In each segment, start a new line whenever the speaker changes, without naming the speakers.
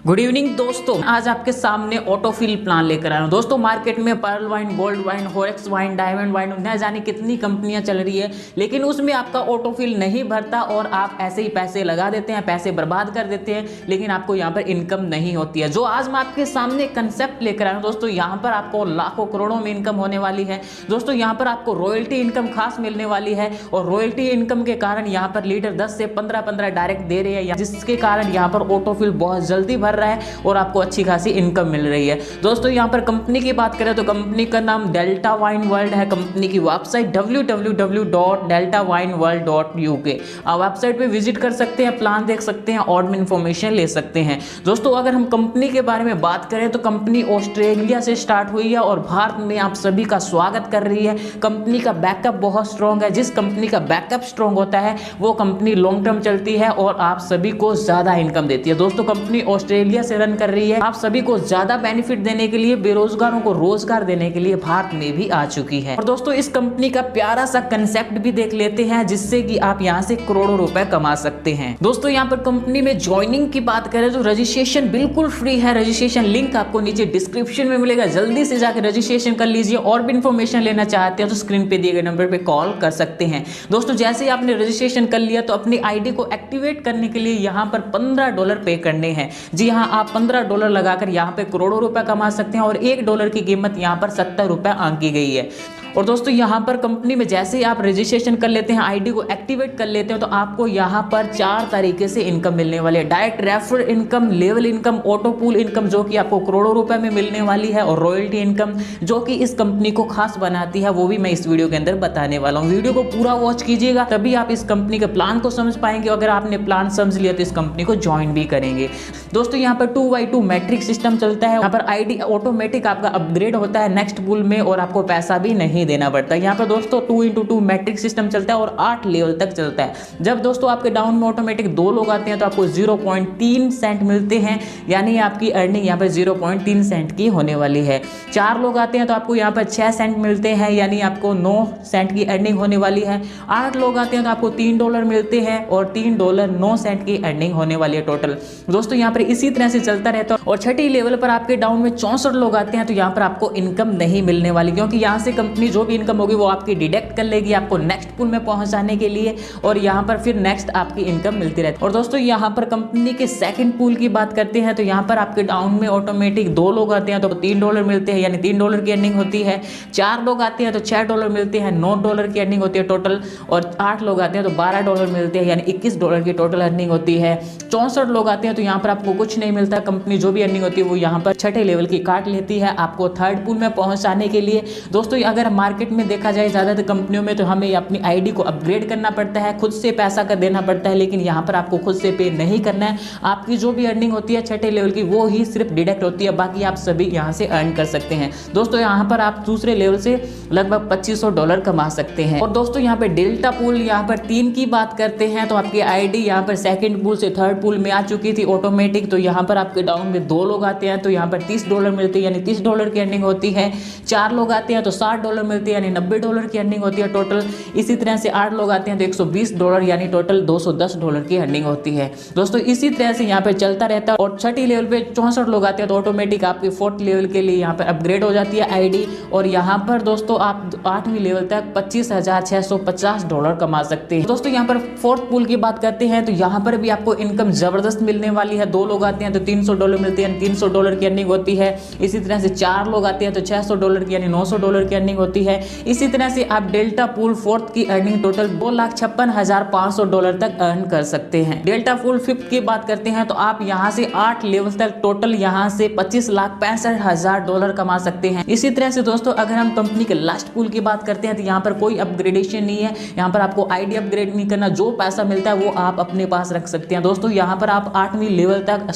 Good evening दोस्तों, आज आपके सामने ऑटोफिल प्लान लेकर आया हूँ। दोस्तों मार्केट में pearl vine, gold vine, forex vine, diamond vine, न जाने कितनी कंपनियां चल रही है, लेकिन उसमें आपका ऑटोफिल नहीं भरता और आप ऐसे ही पैसे लगा देते हैं, पैसे बर्बाद कर देते हैं, लेकिन आपको यहाँ पर इनकम नहीं होती है। जो आज मैं आपके सामने कंसेप्ट लेकर आया हूँ दोस्तों, यहाँ पर आपको लाखों करोड़ों में इनकम होने वाली है। दोस्तों यहाँ पर आपको रॉयल्टी इनकम खास मिलने वाली है और रॉयल्टी इनकम के कारण यहाँ पर लीडर 10 से 15 डायरेक्ट दे रहे हैं, जिसके कारण यहाँ पर ऑटोफिल बहुत जल्दी भर रहा है और आपको अच्छी खासी इनकम मिल रही है। दोस्तों यहाँ पर कंपनी की बात करें तो कंपनी का नाम डेल्टा वाइन वर्ल्ड है। कंपनी की वेबसाइट www.deltawineworld.uk। आप वेबसाइट पे विजिट कर सकते हैं, प्लान देख सकते हैं और भी इंफॉर्मेशन ले सकते हैं। दोस्तों अगर हम कंपनी के बारे में बात करें तो कंपनी ऑस्ट्रेलिया से स्टार्ट हुई है और भारत में आप सभी का स्वागत कर रही है। कंपनी का बैकअप बहुत स्ट्रॉन्ग है। जिस कंपनी का बैकअप स्ट्रॉन्ग होता है वो कंपनी लॉन्ग टर्म चलती है और आप सभी को ज्यादा इनकम देती है। दोस्तों कंपनी ऑस्ट्रेलिया से रन कर रही है, आप सभी को ज्यादा बेनिफिट देने के लिए, बेरोजगारों को रोजगार देने के लिए भारत में भी आ चुकी है। और दोस्तों इस कंपनी का प्यारा सा कंसेप्ट भी देख लेते हैं, जिससे कि आप यहां से करोड़ों रुपए कमा सकते हैं। दोस्तों यहां पर कंपनी में ज्वाइनिंग की बात करें तो रजिस्ट्रेशन बिल्कुल फ्री है। रजिस्ट्रेशन लिंक आपको नीचे डिस्क्रिप्शन में मिलेगा, जल्दी से जाकर रजिस्ट्रेशन कर लीजिए। और भी इंफॉर्मेशन लेना चाहते हैं तो स्क्रीन पे दिए गए नंबर पे कॉल कर सकते हैं। दोस्तों जैसे ही आपने रजिस्ट्रेशन कर लिया तो अपनी आईडी को एक्टिवेट करने के लिए यहां पर $15 पे करने हैं। जी हाँ, आप $15 लगाकर यहाँ पे करोड़ों रुपए कमा सकते हैं और $1 की कीमत यहाँ पर ₹70 आंकी गई है। और दोस्तों यहाँ पर कंपनी में जैसे ही आप रजिस्ट्रेशन कर लेते हैं, आईडी को एक्टिवेट कर लेते हैं, तो आपको यहाँ पर 4 तरीके से इनकम मिलने वाली है। Direct refer income, level income, auto pool income जो कि आपको करोड़ों रुपए में मिलने वाली है, और रॉयल्टी इनकम जो कि इस कंपनी को खास बनाती है, वो भी मैं इस वीडियो के अंदर बताने वाला हूँ। वीडियो को पूरा वॉच कीजिएगा, तभी आप इस कंपनी के प्लान को समझ पाएंगे। अगर आपने प्लान समझ लिया तो इस कंपनी को ज्वाइन भी करेंगे। दोस्तों यहाँ पर 2x2 मैट्रिक सिस्टम चलता है। यहाँ पर आईडी ऑटोमेटिक आपका अपग्रेड होता है नेक्स्ट पूल में और आपको पैसा भी नहीं देना पड़ता है। यहाँ पर दोस्तों 2x2 मैट्रिक सिस्टम चलता है और 8 लेवल तक चलता है। जब दोस्तों आपके डाउन में ऑटोमेटिक 2 लोग आते हैं तो आपको 0.3 सेंट मिलते हैं, यानी आपकी अर्निंग यहाँ पर 0.3 सेंट की होने वाली है। 4 लोग आते हैं तो आपको यहाँ पर 6 सेंट मिलते हैं, यानी आपको 9 सेंट की अर्निंग होने वाली है। 8 लोग आते हैं तो आपको $3 मिलते हैं और $3 9 सेंट की अर्निंग होने वाली है टोटल। दोस्तों यहाँ पर इसी तरह से चलता रहता है। और छठी लेवल पर आपके डाउन में 64 लोग आते हैं तो यहाँ पर आपको इनकम नहीं मिलने वाली, क्योंकि यहाँ से कंपनी जो भी इनकम होगी वो आपकी डिडक्ट कर लेगी आपको नेक्स्ट पूल में पहुंचाने के लिए, और यहाँ पर फिर नेक्स्ट आपकी इनकम मिलती रहती है। और दोस्तों यहाँ पर कंपनी के सेकंड पूल की बात करते हैं तो यहाँ पर आपके डाउन में ऑटोमेटिक 2 लोग आते हैं तो $3 मिलते हैं, यानी $3 की अर्निंग होती है। 4 लोग आते हैं तो $6 मिलते हैं, $9 की अर्निंग होती है टोटल। और 8 लोग आते हैं तो $12 मिलते हैं, यानी $21 की टोटल अर्निंग होती है। 64 लोग आते हैं तो यहाँ पर आपको कुछ नहीं मिलता। कंपनी जो भी अर्निंग होती है वो यहाँ पर छठे लेवल की काट लेती है आपको थर्ड पूल में पहुंचाने के लिए। दोस्तों अगर मार्केट में देखा जाए ज़्यादातर कंपनियों में तो हमें अपनी आईडी को अपग्रेड करना पड़ता है, खुद से पैसा कर देना पड़ता है, लेकिन यहाँ पर आपको खुद से पे नहीं करना है। आपकी जो भी अर्निंग होती है छठे लेवल की वो ही सिर्फ डिडक्ट होती है, बाकी आप सभी यहाँ से अर्न कर सकते हैं। दोस्तों यहाँ पर आप दूसरे लेवल से लगभग $2500 कमा सकते हैं। और दोस्तों यहाँ पे डेल्टा पूल यहाँ पर 3 की बात करते हैं तो आपकी आईडी यहाँ पर सेकंड पूल से थर्ड पूल में आ चुकी थी ऑटोमेटिक। तो यहाँ पर आपके डाउन में 2 लोग आते हैं तो यहाँ पर $30 मिलते हैं, यानी $30 की अर्निंग होती है। 4 लोग आते हैं तो $60 मिलते हैं, यानी $90 की अर्निंग होती है टोटल। इसी तरह से 8 लोग आते हैं तो $120, यानी टोटल $210 की अर्निंग होती है। दोस्तों इसी तरह से यहाँ पे चलता रहता है। और छठी लेवल पे 64 लोग आते हैं तो ऑटोमेटिक आपकी 4th लेवल के लिए यहाँ पर अपग्रेड हो जाती है आईडी। और यहाँ पर दोस्तों आप 8वीं लेवल तक $25,650 कमा सकते हैं। दोस्तों यहाँ पर 4th पूल की बात करते हैं तो यहाँ पर भी आपको इनकम जबरदस्त मिलने वाली है। 2 लोग आते हैं तो $300 मिलते हैं, $300 की अर्निंग होती है। इसी तरह से 4 लोग आते हैं तो $600 की, यानी $900 की अर्निंग होती है। इसी तरह से आप डेल्टा पूल 4th की अर्निंग टोटल $2,56,500 तक अर्न कर सकते हैं। डेल्टा पूल 5th की बात करते हैं तो आप यहाँ से 8 लेवल तक टोटल यहाँ से $25,65,000 कमा सकते हैं। इसी तरह से दोस्तों अगर हम कंपनी के लास्ट पूल की बात करते हैं तो यहाँ पर कोई अपग्रेडेशन नहीं है। यहाँ पर आपको आईडी अपग्रेड नहीं करना, जो पैसा मिलता है वो आप अपने पास रख सकते हैं। दोस्तों यहाँ पर आप 8वीं लेवल तक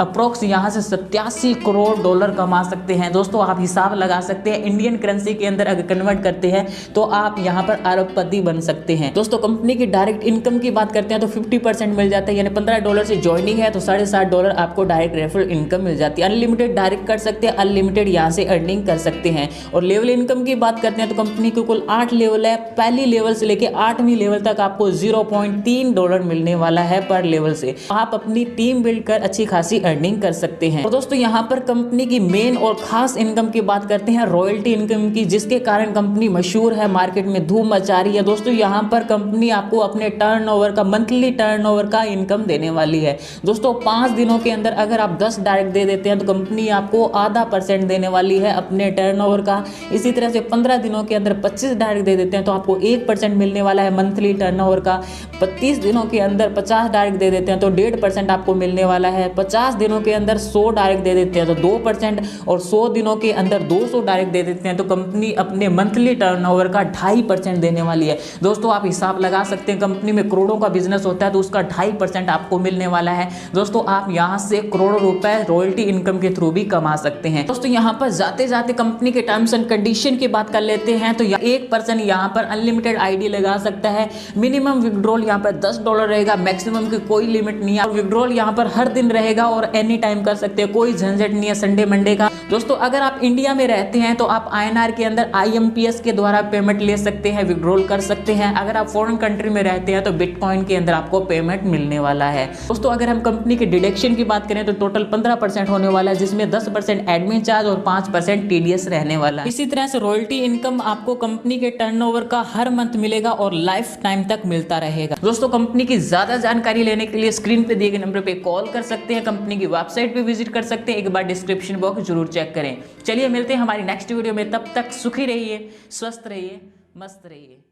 अप्रोक्स यहाँ से $87 करोड़ कमा सकते हैं। दोस्तों आप हिसाब लगा सकते हैं इंडियन करेंसी के अंदर अगर कन्वर्ट करते हैं तो आप यहाँ पर अरबपति बन सकते हैं। दोस्तों कंपनी की डायरेक्ट इनकम की बात करते हैं तो 50% मिल जाता है, यानी $15 से ज्वाइनिंग है तो $60 आपको डायरेक्ट रेफरल इनकम मिल जाती है। अनलिमिटेड डायरेक्ट कर सकते हैं, अनलिमिटेड यहाँ से अर्निंग कर सकते हैं। और लेवल इनकम की बात करते हैं तो कंपनी के कुल 8 लेवल है, पहली लेवल से लेके 8वीं लेवल तक आपको $0.3 मिलने वाला है पर लेवल से। आप अपनी टीम बिल्ड कर अच्छी खासी अर्निंग कर सकते हैं। और दोस्तों यहाँ पर कंपनी की मेन और खास इनकम की बात करते हैं रॉयल्टी इनकम की, जिसके कारण कंपनी मशहूर है, मार्केट में धूम मचा रही है। दोस्तों यहाँ पर कंपनी आपको अपने टर्नओवर का, मंथली टर्नओवर का इनकम देने वाली है। दोस्तों 5 दिनों के अंदर अगर आप 10 डायरेक्ट दे देते हैं तो कंपनी आपको आधा % देने वाली है अपने टर्नओवर का। इसी तरह से 15 दिनों के अंदर 25 डायरेक्ट दे देते हैं तो आपको 1% मिलने वाला है मंथली टर्नओवर का। 25 दिनों के अंदर 50 डायरेक्ट दे देते हैं तो 1.5% आपको मिलने वाला है। 50 दिनों के अंदर 100 डायरेक्ट दे देते हैं तो 2%, और 100 दिनों के अंदर 200 डायरेक्ट दे देते हैं तो कंपनी अपने मंथली टर्नओवर का 2.5% देने वाली है। दोस्तों आप हिसाब लगा सकते हैं, कंपनी में करोड़ों का बिजनेस होता है तो उसका 2.5% आपको मिलने वाला है। दोस्तों आप यहाँ से करोड़ों रुपए रॉयल्टी इनकम के थ्रू भी कमा सकते हैं। दोस्तों यहाँ पर जाते जाते कंपनी के टर्म्स एंड कंडीशन की बात कर लेते हैं तो एक पर्सन यहाँ पर अनलिमिटेड आईडी लगा सकता है। मिनिमम विड्रॉल यहाँ पर $10 रहेगा, मैक्सिमम की कोई लिमिट नहीं है। विड्रॉल यहाँ पर हर दिन रहेगा और एनी टाइम कर सकते हैं, कोई झंझट नहीं है संडे मंडे का। दोस्तों अगर आप इंडिया में रहते हैं तो आप INR के अंदर IMPS के द्वारा पेमेंट ले सकते हैं, विड्रॉल कर सकते हैं। अगर आप फॉरेन कंट्री में रहते हैं तो बिटकॉइन के अंदर आपको पेमेंट मिलने वाला है। दोस्तों अगर हम कंपनी के डिडक्शन की बात करें तो टोटल 15% होने वाला है, जिसमें 10% एडमिन चार्ज और 5% TDS रहने वाला है। इसी तरह से रॉयल्टी इनकम आपको कंपनी के टर्नओवर का हर मंथ मिलेगा और लाइफ टाइम तक मिलता रहेगा। दोस्तों कंपनी की ज्यादा जानकारी लेने के लिए स्क्रीन पे दिए गए नंबर पे कॉल कर सकते हैं, कंपनी की वेबसाइट पे विजिट कर सकते हैं, एक बार डिस्क्रिप्शन बॉक्स जरूर चेक करें। चलिए मिलते हैं हमारी नेक्स्ट वीडियो में, तब तक सुखी रहिए, स्वस्थ रहिए, मस्त रहिए।